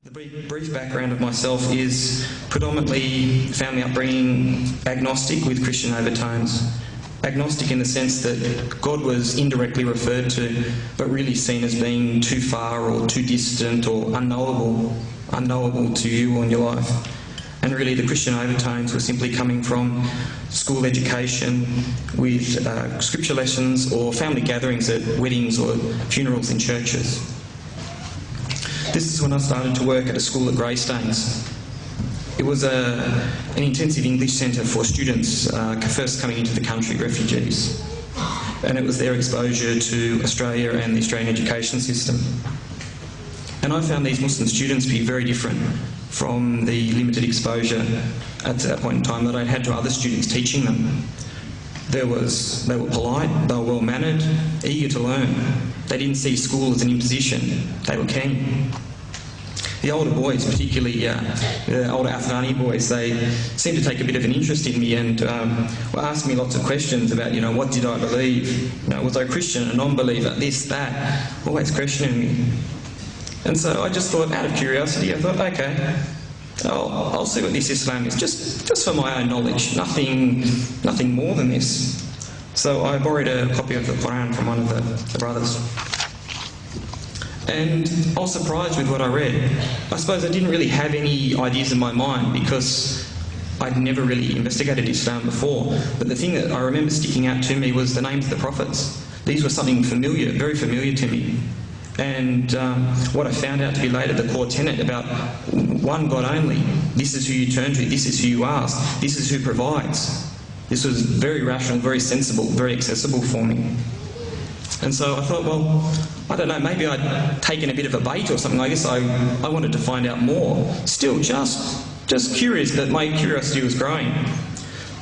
The brief background of myself is predominantly family upbringing, agnostic with Christian overtones. Agnostic in the sense that God was indirectly referred to, but really seen as being too far or too distant or unknowable to you or in your life. And really the Christian overtones were simply coming from school education with scripture lessons or family gatherings at weddings or funerals in churches. This is when I started to work at a school at Greystanes. It was an intensive English centre for students first coming into the country, refugees. And it was their exposure to Australia and the Australian education system. And I found these Muslim students to be very different from the limited exposure at that point in time that I'd had to other students teaching them. They were polite, they were well-mannered, eager to learn. They didn't see school as an imposition, they were keen. The older boys, particularly the older Afghani boys, they seemed to take a bit of an interest in me and were asking me lots of questions about, what did I believe? Was I a Christian, a non-believer, this, that, always questioning me. And so I just thought, out of curiosity, I thought, okay, I'll see what this Islam is, just for my own knowledge, nothing more than this. So I borrowed a copy of the Quran from one of the brothers. And I was surprised with what I read. I suppose I didn't really have any ideas in my mind because I'd never really investigated Islam before. But the thing that I remember sticking out to me was the names of the prophets. These were something familiar, very familiar to me. And what I found out to be later, the core tenet about one God only. This is who you turn to, this is who you ask, this is who provides. This was very rational, very sensible, very accessible for me. And so I thought, well, I don't know, maybe I'd taken a bit of a bait or something like this. I wanted to find out more. Still, just curious, but my curiosity was growing.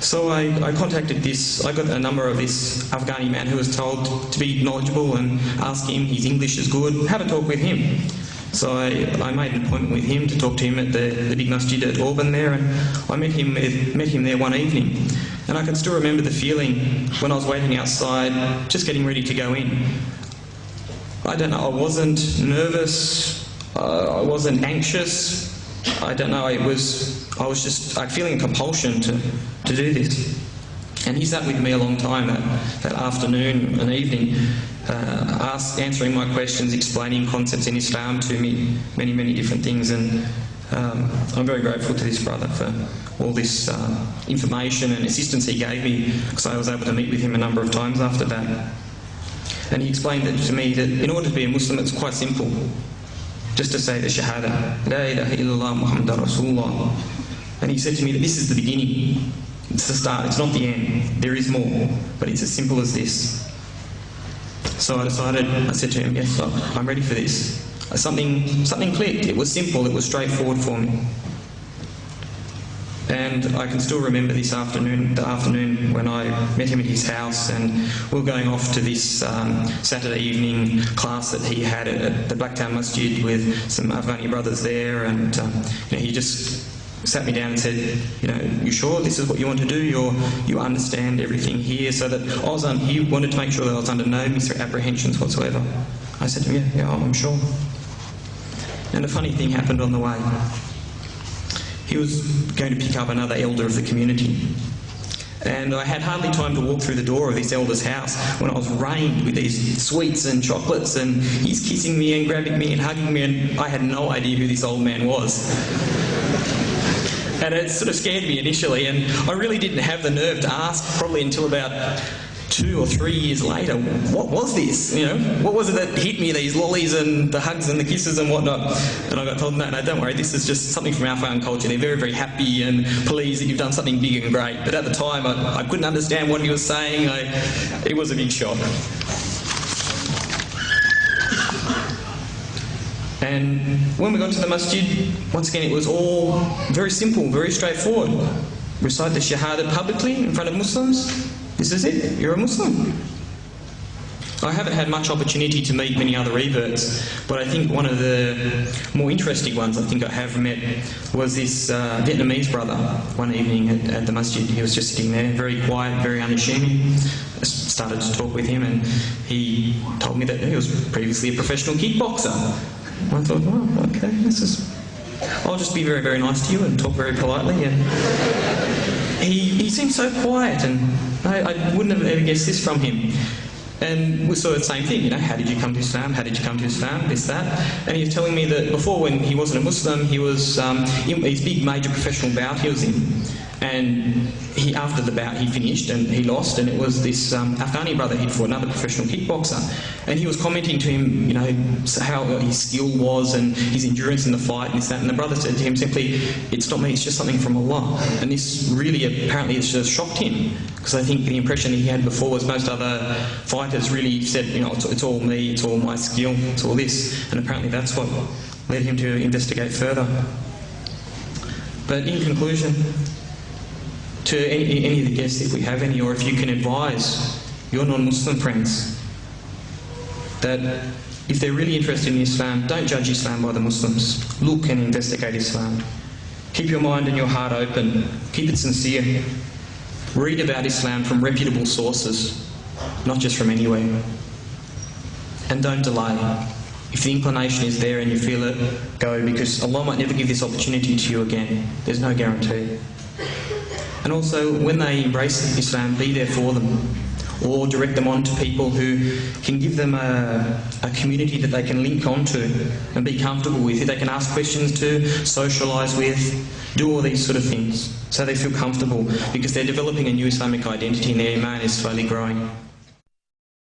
So I contacted I got a number of this Afghani man who was told to be knowledgeable and ask him, his English is good, have a talk with him. So I made an appointment with him to talk to him at the big masjid at Auburn there, and I met him there one evening. And I can still remember the feeling when I was waiting outside, just getting ready to go in. I don't know, I wasn't nervous, I wasn't anxious, I don't know, I was just feeling a compulsion to do this. And he sat with me a long time that afternoon and evening, answering my questions, explaining concepts in Islam to me, many different things. And I'm very grateful to this brother for all this information and assistance he gave me, because I was able to meet with him a number of times after that. And he explained that to me that in order to be a Muslim, it's quite simple. Just to say the Shahada, La ilaha illallah Muhammadan Rasulullah. And he said to me that this is the beginning. It's the start, it's not the end. There is more, but it's as simple as this. So I said to him, yes, I'm ready for this. Something clicked. It was simple, it was straightforward for me. And I can still remember the afternoon when I met him at his house, and we were going off to this Saturday evening class that he had at the Blacktown Masjid with some Afghani brothers there, and he just sat me down and said, you sure this is what you want to do? You understand everything here? So that he wanted to make sure that I was under no misapprehensions whatsoever. I said to him, yeah, I'm sure. And a funny thing happened on the way. He was going to pick up another elder of the community. And I had hardly time to walk through the door of this elder's house when I was rained with these sweets and chocolates, and he's kissing me and grabbing me and hugging me, and I had no idea who this old man was. And it sort of scared me initially, and I really didn't have the nerve to ask probably until about 2 or 3 years later, what was this? What was it that hit me, these lollies and the hugs and the kisses and whatnot? And I got told, no, don't worry, this is just something from our Afghan culture. They're very, very happy and pleased that you've done something big and great. But at the time, I couldn't understand what he was saying. It was a big shock. And when we got to the masjid, once again, it was all very simple, very straightforward. Recite the Shahada publicly in front of Muslims. This is it, you're a Muslim. I haven't had much opportunity to meet many other reverts, but I think one of the more interesting ones I have met was this Vietnamese brother one evening at the masjid. He was just sitting there, very quiet, very unassuming. I started to talk with him, and he told me that he was previously a professional kickboxer. I thought, oh, okay, this is I'll just be very, very nice to you and talk very politely. And he seemed so quiet, and I wouldn't have ever guessed this from him. And we saw the same thing, how did you come to Islam? How did you come to Islam? This, that. And he was telling me that before, when he wasn't a Muslim, he was in his big major professional bout he was in. And after the bout, he finished and he lost, and it was this Afghani brother he'd fought, another professional kickboxer. And he was commenting to him, how his skill was and his endurance in the fight and this, that. And the brother said to him simply, "It's not me, it's just something from Allah." And this really, apparently, it's just shocked him, because I think the impression he had before was most other fighters really said, it's all me, it's all my skill, it's all this. And apparently that's what led him to investigate further. But in conclusion, to any of the guests, if we have any, or if you can advise your non-Muslim friends that if they're really interested in Islam, don't judge Islam by the Muslims. Look and investigate Islam. Keep your mind and your heart open. Keep it sincere. Read about Islam from reputable sources, not just from anywhere. And don't delay. If the inclination is there and you feel it, go, because Allah might never give this opportunity to you again. There's no guarantee. And also, when they embrace Islam, be there for them, or direct them on to people who can give them a community that they can link onto and be comfortable with, who they can ask questions to, socialise with, do all these sort of things so they feel comfortable, because they're developing a new Islamic identity and their iman is slowly growing.